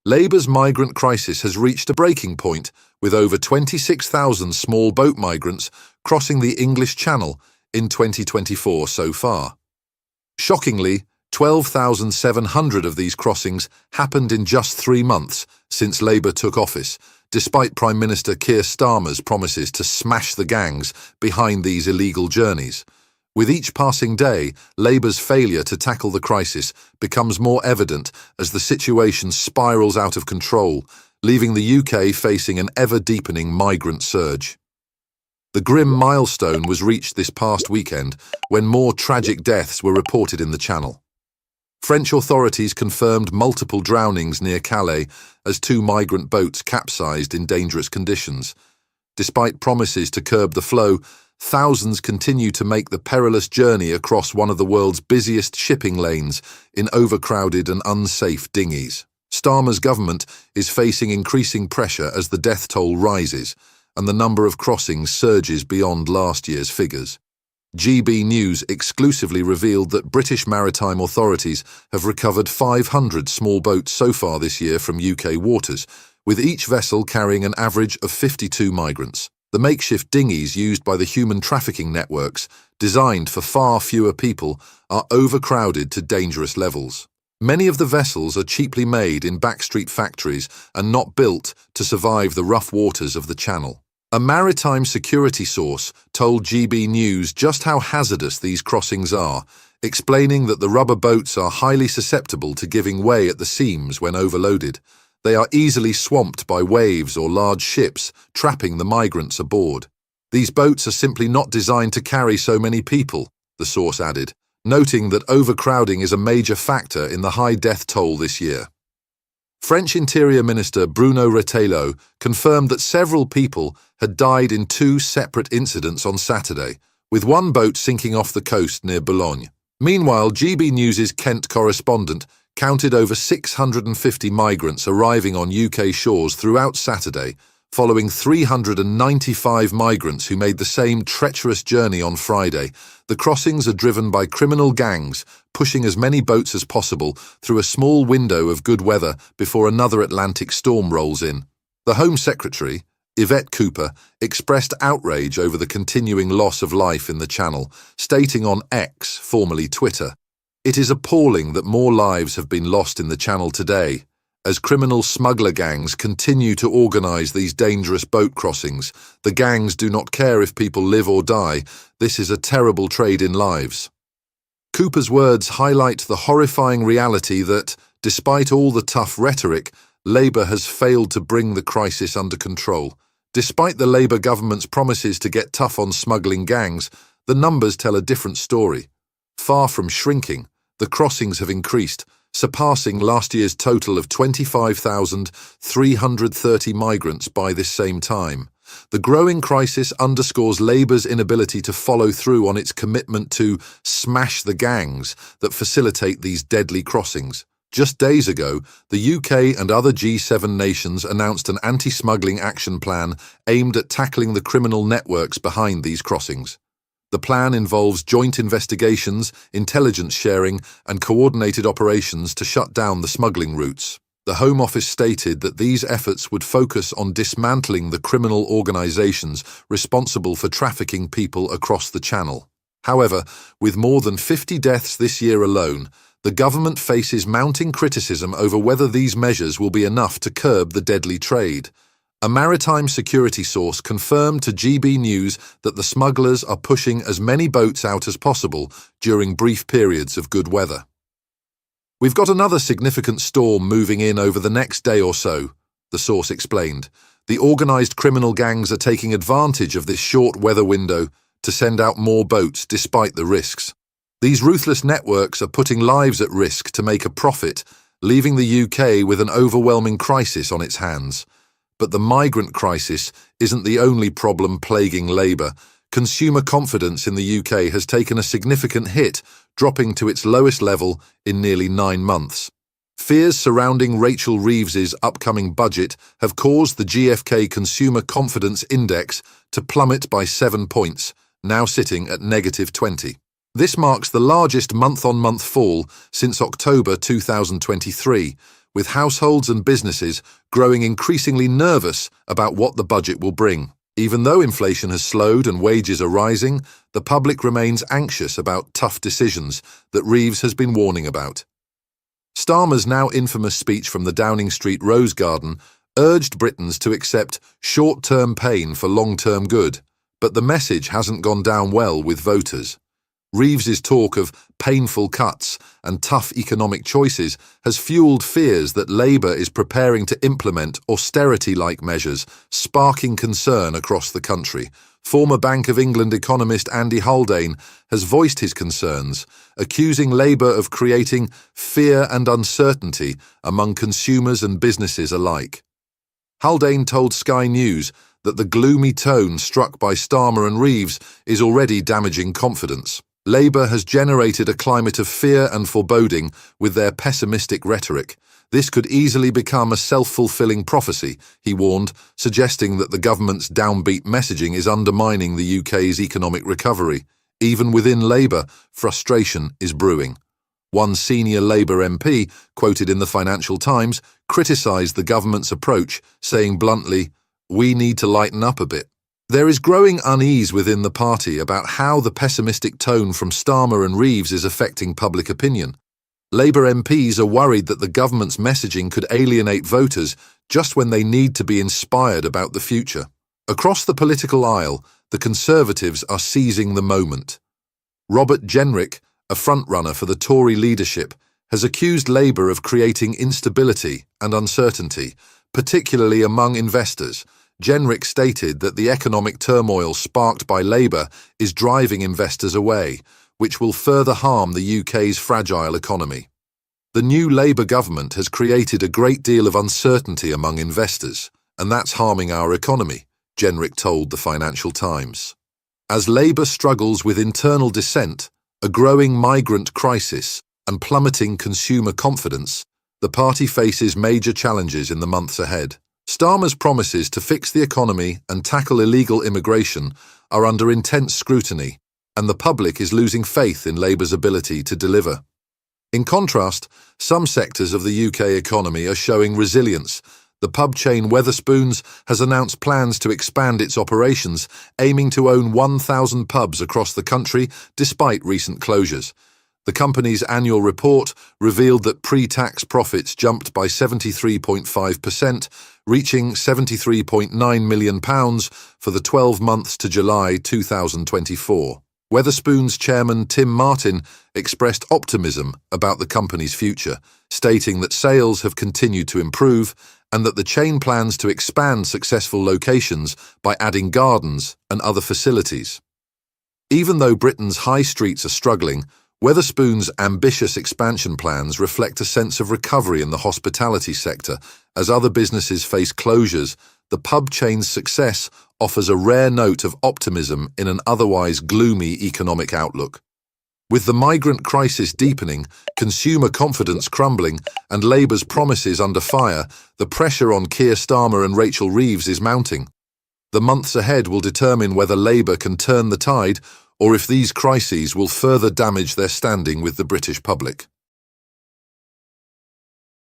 Labour's migrant crisis has reached a breaking point, with over 26,000 small boat migrants crossing the English Channel in 2024 so far. Shockingly, 12,700 of these crossings happened in just 3 months since Labour took office, despite Prime Minister Keir Starmer's promises to smash the gangs behind these illegal journeys. With each passing day, Labour's failure to tackle the crisis becomes more evident as the situation spirals out of control, leaving the UK facing an ever-deepening migrant surge. The grim milestone was reached this past weekend when more tragic deaths were reported in the Channel. French authorities confirmed multiple drownings near Calais as 2 migrant boats capsized in dangerous conditions. Despite promises to curb the flow, thousands continue to make the perilous journey across one of the world's busiest shipping lanes in overcrowded and unsafe dinghies. Starmer's government is facing increasing pressure as the death toll rises and the number of crossings surges beyond last year's figures. GB News exclusively revealed that British maritime authorities have recovered 500 small boats so far this year from UK waters, with each vessel carrying an average of 52 migrants. The makeshift dinghies used by the human trafficking networks, designed for far fewer people, are overcrowded to dangerous levels. Many of the vessels are cheaply made in backstreet factories and not built to survive the rough waters of the Channel. A maritime security source told GB News just how hazardous these crossings are, explaining that the rubber boats are highly susceptible to giving way at the seams when overloaded. They are easily swamped by waves or large ships, trapping the migrants aboard. These boats are simply not designed to carry so many people, the source added, noting that overcrowding is a major factor in the high death toll this year. French Interior Minister Bruno Retailleau confirmed that several people had died in 2 separate incidents on Saturday, with one boat sinking off the coast near Boulogne. Meanwhile, GB News' Kent correspondent counted over 650 migrants arriving on UK shores throughout Saturday, following 395 migrants who made the same treacherous journey on Friday. The crossings are driven by criminal gangs, pushing as many boats as possible through a small window of good weather before another Atlantic storm rolls in. The Home Secretary, Yvette Cooper, expressed outrage over the continuing loss of life in the Channel, stating on X, formerly Twitter, "It is appalling that more lives have been lost in the Channel today. As criminal smuggler gangs continue to organise these dangerous boat crossings, the gangs do not care if people live or die. This is a terrible trade in lives." Cooper's words highlight the horrifying reality that, despite all the tough rhetoric, Labour has failed to bring the crisis under control. Despite the Labour government's promises to get tough on smuggling gangs, the numbers tell a different story. Far from shrinking, the crossings have increased, surpassing last year's total of 25,330 migrants by this same time. The growing crisis underscores Labour's inability to follow through on its commitment to smash the gangs that facilitate these deadly crossings. Just days ago, the UK and other G7 nations announced an anti-smuggling action plan aimed at tackling the criminal networks behind these crossings. The plan involves joint investigations, intelligence sharing, and coordinated operations to shut down the smuggling routes. The Home Office stated that these efforts would focus on dismantling the criminal organisations responsible for trafficking people across the Channel. However, with more than 50 deaths this year alone, the government faces mounting criticism over whether these measures will be enough to curb the deadly trade. A maritime security source confirmed to GB News that the smugglers are pushing as many boats out as possible during brief periods of good weather. "We've got another significant storm moving in over the next day or so," the source explained. "The organised criminal gangs are taking advantage of this short weather window to send out more boats despite the risks. These ruthless networks are putting lives at risk to make a profit, leaving the UK with an overwhelming crisis on its hands. But the migrant crisis isn't the only problem plaguing Labour. Consumer confidence in the UK has taken a significant hit, dropping to its lowest level in nearly 9 months. Fears surrounding Rachel Reeves's upcoming budget have caused the GfK Consumer Confidence Index to plummet by 7 points, now sitting at -20. This marks the largest month-on-month fall since October 2023, with households and businesses growing increasingly nervous about what the budget will bring. Even though inflation has slowed and wages are rising, the public remains anxious about tough decisions that Reeves has been warning about. Starmer's now infamous speech from the Downing Street Rose Garden urged Britons to accept short-term pain for long-term good, but the message hasn't gone down well with voters. Reeves's talk of painful cuts and tough economic choices has fueled fears that Labour is preparing to implement austerity-like measures, sparking concern across the country. Former Bank of England economist Andy Haldane has voiced his concerns, accusing Labour of creating fear and uncertainty among consumers and businesses alike. Haldane told Sky News that the gloomy tone struck by Starmer and Reeves is already damaging confidence. Labour has generated a climate of fear and foreboding with their pessimistic rhetoric. This could easily become a self-fulfilling prophecy, he warned, suggesting that the government's downbeat messaging is undermining the UK's economic recovery. Even within Labour, frustration is brewing. One senior Labour MP, quoted in the Financial Times, criticised the government's approach, saying bluntly, "We need to lighten up a bit." There is growing unease within the party about how the pessimistic tone from Starmer and Reeves is affecting public opinion. Labour MPs are worried that the government's messaging could alienate voters just when they need to be inspired about the future. Across the political aisle, the Conservatives are seizing the moment. Robert Jenrick, a frontrunner for the Tory leadership, has accused Labour of creating instability and uncertainty, particularly among investors. Jenrick stated that the economic turmoil sparked by Labour is driving investors away, which will further harm the UK's fragile economy. The new Labour government has created a great deal of uncertainty among investors, and that's harming our economy, Jenrick told the Financial Times. As Labour struggles with internal dissent, a growing migrant crisis, and plummeting consumer confidence, the party faces major challenges in the months ahead. Starmer's promises to fix the economy and tackle illegal immigration are under intense scrutiny, and the public is losing faith in Labour's ability to deliver. In contrast, some sectors of the UK economy are showing resilience. The pub chain Wetherspoons has announced plans to expand its operations, aiming to own 1,000 pubs across the country despite recent closures. The company's annual report revealed that pre-tax profits jumped by 73.5%, reaching £73.9 million for the 12 months to July 2024. Wetherspoons chairman Tim Martin expressed optimism about the company's future, stating that sales have continued to improve and that the chain plans to expand successful locations by adding gardens and other facilities. Even though Britain's high streets are struggling, Wetherspoons' ambitious expansion plans reflect a sense of recovery in the hospitality sector. As other businesses face closures, the pub chain's success offers a rare note of optimism in an otherwise gloomy economic outlook. With the migrant crisis deepening, consumer confidence crumbling, and Labour's promises under fire, the pressure on Keir Starmer and Rachel Reeves is mounting. The months ahead will determine whether Labour can turn the tide or if these crises will further damage their standing with the British public.